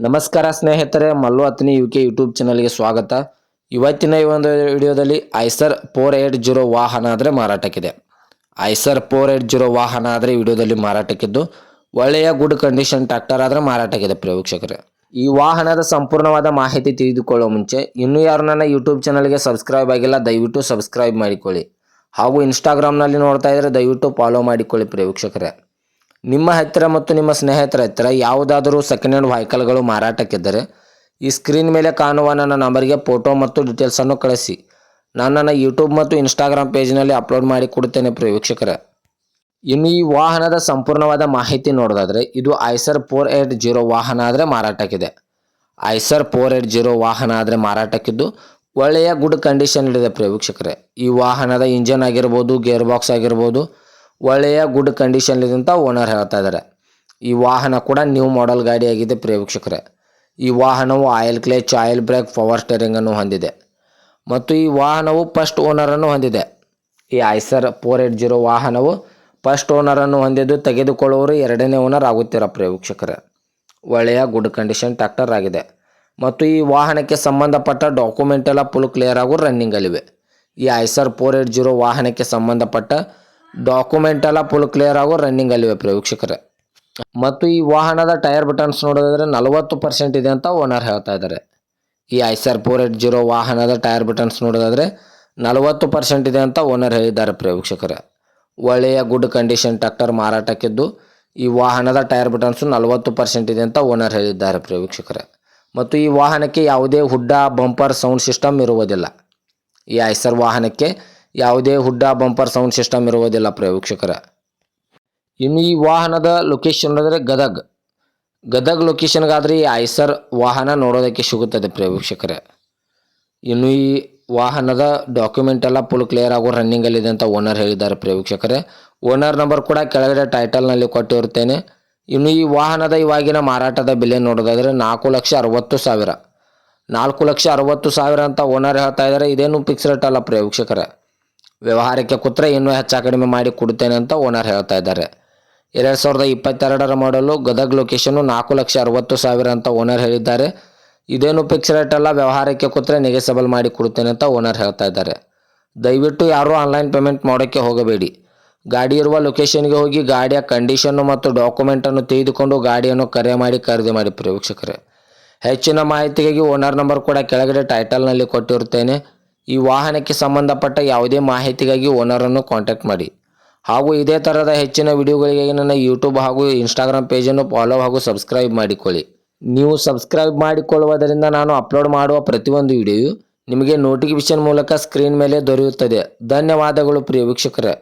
ನಮಸ್ಕಾರ ಸ್ನೇಹಿತರೆ, Mallu ಅತ್ನಿ UK YouTube ಚಾನಲ್ಗೆ ಸ್ವಾಗತ. ಇವತ್ತಿನ ಈ ಒಂದು ವಿಡಿಯೋದಲ್ಲಿ ಐಸರ್ 480 ವಾಹನ ಆದರೆ ಮಾರಾಟಕ್ಕಿದೆ. ಐಸರ್ 480 ವಾಹನ ಆದರೆ ವಿಡಿಯೋದಲ್ಲಿ ಮಾರಾಟಕ್ಕಿದ್ದು ಒಳ್ಳೆಯ ಗುಡ್ ಕಂಡೀಷನ್ ಟ್ರ್ಯಾಕ್ಟರ್ ಆದರೆ ಮಾರಾಟಕ್ಕಿದೆ ಪ್ರೇಕ್ಷಕರೇ. ಈ ವಾಹನದ ಸಂಪೂರ್ಣವಾದ ಮಾಹಿತಿ ತಿಳಿದುಕೊಳ್ಳೋ ಮುಂಚೆ ಇನ್ನೂ ಯಾರು ನನ್ನ ಯೂಟ್ಯೂಬ್ ಚಾನಲ್ಗೆ ಸಬ್ಸ್ಕ್ರೈಬ್ ಆಗಿಲ್ಲ, ದಯವಿಟ್ಟು ಸಬ್ಸ್ಕ್ರೈಬ್ ಮಾಡಿಕೊಳ್ಳಿ. ಹಾಗೂ ಇನ್ಸ್ಟಾಗ್ರಾಮ್ನಲ್ಲಿ ನೋಡ್ತಾ ಇದ್ದರೆ ದಯವಿಟ್ಟು ಫಾಲೋ ಮಾಡಿಕೊಳ್ಳಿ ಪ್ರೇಕ್ಷಕರೇ. ನಿಮ್ಮ ಹತ್ತಿರ ಮತ್ತು ನಿಮ್ಮ ಸ್ನೇಹಿತರ ಹತ್ತಿರ ಯಾವುದಾದರೂ ಸೆಕೆಂಡ್ ಹ್ಯಾಂಡ್ ವೆಹಿಕಲ್ಗಳು ಮಾರಾಟಕ್ಕಿದ್ದರೆ ಈ ಸ್ಕ್ರೀನ್ ಮೇಲೆ ಕಾಣುವ ನನ್ನ ನಂಬರ್ಗೆ ಫೋಟೋ ಮತ್ತು ಡೀಟೇಲ್ಸನ್ನು ಕಳಿಸಿ. ನಾನು ನನ್ನ ಯೂಟ್ಯೂಬ್ ಮತ್ತು ಇನ್ಸ್ಟಾಗ್ರಾಮ್ ಪೇಜ್ನಲ್ಲಿ ಅಪ್ಲೋಡ್ ಮಾಡಿ ಕೊಡುತ್ತೇನೆ ಪ್ರೇಕ್ಷಕರೇ. ಇನ್ನು ಈ ವಾಹನದ ಸಂಪೂರ್ಣವಾದ ಮಾಹಿತಿ ನೋಡೋದಾದರೆ ಇದು ಐಸರ್ 480 ವಾಹನ ಆದರೆ ಮಾರಾಟಕ್ಕಿದೆ. ಐಸರ್ 480 ವಾಹನ ಆದರೆ ಮಾರಾಟಕ್ಕಿದ್ದು ಒಳ್ಳೆಯ ಗುಡ್ ಕಂಡೀಷನ್ ಇದೆ ಪ್ರೇಕ್ಷಕರೇ. ಈ ವಾಹನದ ಇಂಜನ್ ಆಗಿರ್ಬೋದು, ಗೇರ್ ಬಾಕ್ಸ್ ಆಗಿರ್ಬೋದು, ಒಳ್ಳೆಯ ಗುಡ್ ಕಂಡೀಷನ್ ಇದೆ ಅಂತ ಓನರ್ ಹೇಳ್ತಾ ಇದ್ದಾರೆ. ಈ ವಾಹನ ಕೂಡ ನ್ಯೂ ಮಾಡೆಲ್ ಗಾಡಿ ಆಗಿದೆ ಪ್ರೇಕ್ಷಕರೇ. ಈ ವಾಹನವು oil clutch, oil brake, power ಸ್ಟೇರಿಂಗನ್ನು ಹೊಂದಿದೆ ಮತ್ತು ಈ ವಾಹನವು ಫಸ್ಟ್ ಓನರನ್ನು ಹೊಂದಿದೆ. ಈ ಐಸರ್ 480 ವಾಹನವು ಫಸ್ಟ್ ಓನರನ್ನು ಹೊಂದಿದ್ದು ತೆಗೆದುಕೊಳ್ಳುವವರು ಎರಡನೇ ಓನರ್ ಆಗುತ್ತೀರ ಪ್ರೇಕ್ಷಕರೇ. ಒಳ್ಳೆಯ ಗುಡ್ ಕಂಡೀಷನ್ ಟ್ರ್ಯಾಕ್ಟರ್ ಆಗಿದೆ ಮತ್ತು ಈ ವಾಹನಕ್ಕೆ ಸಂಬಂಧಪಟ್ಟ ಡಾಕ್ಯುಮೆಂಟ್ ಎಲ್ಲ ಫುಲ್ ಕ್ಲಿಯರ್ ಆಗೋ ರನ್ನಿಂಗಲ್ಲಿವೆ. ಈ ಐಸರ್ 480 ವಾಹನಕ್ಕೆ ಸಂಬಂಧಪಟ್ಟ ಡಾಕ್ಯುಮೆಂಟ್ ಎಲ್ಲ ಫುಲ್ ಕ್ಲಿಯರ್ ಆಗೋ ರನ್ನಿಂಗಲ್ಲಿವೆ ಪ್ರೇಕ್ಷಕರೇ. ಮತ್ತು ಈ ವಾಹನದ ಟೈರ್ ಬಟನ್ಸ್ ನೋಡೋದಾದರೆ 40% ಇದೆ ಅಂತ ಓನರ್ ಹೇಳ್ತಾ ಇದ್ದಾರೆ. ಈ ಐಸರ್ 480 ವಾಹನದ ಟೈರ್ ಬಟನ್ಸ್ ನೋಡೋದಾದರೆ 40% ಇದೆ ಅಂತ ಓನರ್ ಹೇಳಿದ್ದಾರೆ ಪ್ರೇಕ್ಷಕರೇ. ಒಳ್ಳೆಯ ಗುಡ್ ಕಂಡೀಷನ್ ಟ್ರ್ಯಾಕ್ಟರ್ ಮಾರಾಟಕ್ಕಿದ್ದು ಈ ವಾಹನದ ಟೈರ್ ಬಟನ್ಸು 40% ಇದೆ ಅಂತ ಓನರ್ ಹೇಳಿದ್ದಾರೆ ಪ್ರೇಕ್ಷಕರೇ. ಮತ್ತು ಈ ವಾಹನಕ್ಕೆ ಯಾವುದೇ ಹುಡ್ಡ, ಬಂಪರ್, ಸೌಂಡ್ ಸಿಸ್ಟಮ್ ಇರುವುದಿಲ್ಲ. ಈ ಐಸರ್ ವಾಹನಕ್ಕೆ ಯಾವುದೇ ಹುಡ್ಡ, ಬಂಪರ್, ಸೌಂಡ್ ಸಿಸ್ಟಮ್ ಇರುವುದಿಲ್ಲ ಪ್ರೇಕ್ಷಕರೇ. ಇನ್ನು ಈ ವಾಹನದ ಲೊಕೇಶನ್ ನೋಡಿದ್ರೆ ಗದಗ್ ಲೊಕೇಶನ್ಗಾದರೆ ಈ ಐಸರ್ ವಾಹನ ನೋಡೋದಕ್ಕೆ ಸಿಗುತ್ತದೆ ಪ್ರೇಕ್ಷಕರೇ. ಇನ್ನು ಈ ವಾಹನದ ಡಾಕ್ಯುಮೆಂಟ್ ಎಲ್ಲ ಫುಲ್ ಕ್ಲಿಯರ್ ಆಗೋ ರನ್ನಿಂಗಲ್ಲಿದೆ ಅಂತ ಓನರ್ ಹೇಳಿದ್ದಾರೆ ಪ್ರೇಕ್ಷಕರೇ. ಓನರ್ ನಂಬರ್ ಕೂಡ ಕೆಳಗಡೆ ಟೈಟಲ್ನಲ್ಲಿ ಕೊಟ್ಟಿರುತ್ತೇನೆ. ಇನ್ನು ಈ ವಾಹನದ ಇವಾಗಿನ ಮಾರಾಟದ ಬೆಲೆ ನೋಡೋದಾದರೆ 4,60,000 4,60,000 ಅಂತ ಓನರ್ ಹೇಳ್ತಾ ಇದ್ದಾರೆ. ಇದೇನು ಫಿಕ್ಸ್ ರೇಟ್ ಅಲ್ಲ ಪ್ರೇಕ್ಷಕರೇ. ವ್ಯವಹಾರಕ್ಕೆ ಕೂತ್ರೆ ಇನ್ನೂ ಹೆಚ್ಚು ಕಡಿಮೆ ಮಾಡಿ ಕೊಡುತ್ತೇನೆ ಅಂತ ಓನರ್ ಹೇಳ್ತಾ ಇದ್ದಾರೆ. 2022 ಮಾಡಲು ಗದಗ್ ಲೊಕೇಶನ್ನು 4,60,000 ಅಂತ ಓನರ್ ಹೇಳಿದ್ದಾರೆ. ಇದೇನು ಫಿಕ್ಸ್ ರೇಟ್ ಅಲ್ಲ, ವ್ಯವಹಾರಕ್ಕೆ ಕೂತ್ರೆ ನೆಗೆಸಬಲ್ ಮಾಡಿ ಕೊಡುತ್ತೇನೆ ಅಂತ ಓನರ್ ಹೇಳ್ತಾ ಇದ್ದಾರೆ. ದಯವಿಟ್ಟು ಯಾರೂ ಆನ್ಲೈನ್ ಪೇಮೆಂಟ್ ಮಾಡೋಕ್ಕೆ ಹೋಗಬೇಡಿ. ಗಾಡಿ ಇರುವ ಲೊಕೇಶನ್ಗೆ ಹೋಗಿ ಗಾಡಿಯ ಕಂಡೀಷನ್ನು ಮತ್ತು ಡಾಕ್ಯುಮೆಂಟನ್ನು ತೆಗೆದುಕೊಂಡು ಗಾಡಿಯನ್ನು ಕರೆ ಮಾಡಿ ಖರೀದಿ ಮಾಡಿ ಪ್ರೇಕ್ಷಕರೇ. ಹೆಚ್ಚಿನ ಮಾಹಿತಿಗಾಗಿ ಓನರ್ ನಂಬರ್ ಕೂಡ ಕೆಳಗಡೆ ಟೈಟಲ್ನಲ್ಲಿ ಕೊಟ್ಟಿರುತ್ತೇನೆ. ಈ ವಾಹನಕ್ಕೆ ಸಂಬಂಧಪಟ್ಟ ಯಾವುದೇ ಮಾಹಿತಿಗಾಗಿ ಓನರನ್ನು ಕಾಂಟ್ಯಾಕ್ಟ್ ಮಾಡಿ. ಹಾಗೂ ಇದೇ ಥರದ ಹೆಚ್ಚಿನ ವಿಡಿಯೋಗಳಿಗಾಗಿ ನನ್ನ ಯೂಟ್ಯೂಬ್ ಹಾಗೂ ಇನ್ಸ್ಟಾಗ್ರಾಮ್ ಪೇಜನ್ನು ಫಾಲೋ ಹಾಗೂ ಸಬ್ಸ್ಕ್ರೈಬ್ ಮಾಡಿಕೊಳ್ಳಿ. ನೀವು ಸಬ್ಸ್ಕ್ರೈಬ್ ಮಾಡಿಕೊಳ್ಳುವುದರಿಂದ ನಾನು ಅಪ್ಲೋಡ್ ಮಾಡುವ ಪ್ರತಿಯೊಂದು ವಿಡಿಯೋ ನಿಮಗೆ ನೋಟಿಫಿಕೇಶನ್ ಮೂಲಕ ಸ್ಕ್ರೀನ್ ಮೇಲೆ ದೊರೆಯುತ್ತದೆ. ಧನ್ಯವಾದಗಳು ಪ್ರಿಯ ವೀಕ್ಷಕರೇ.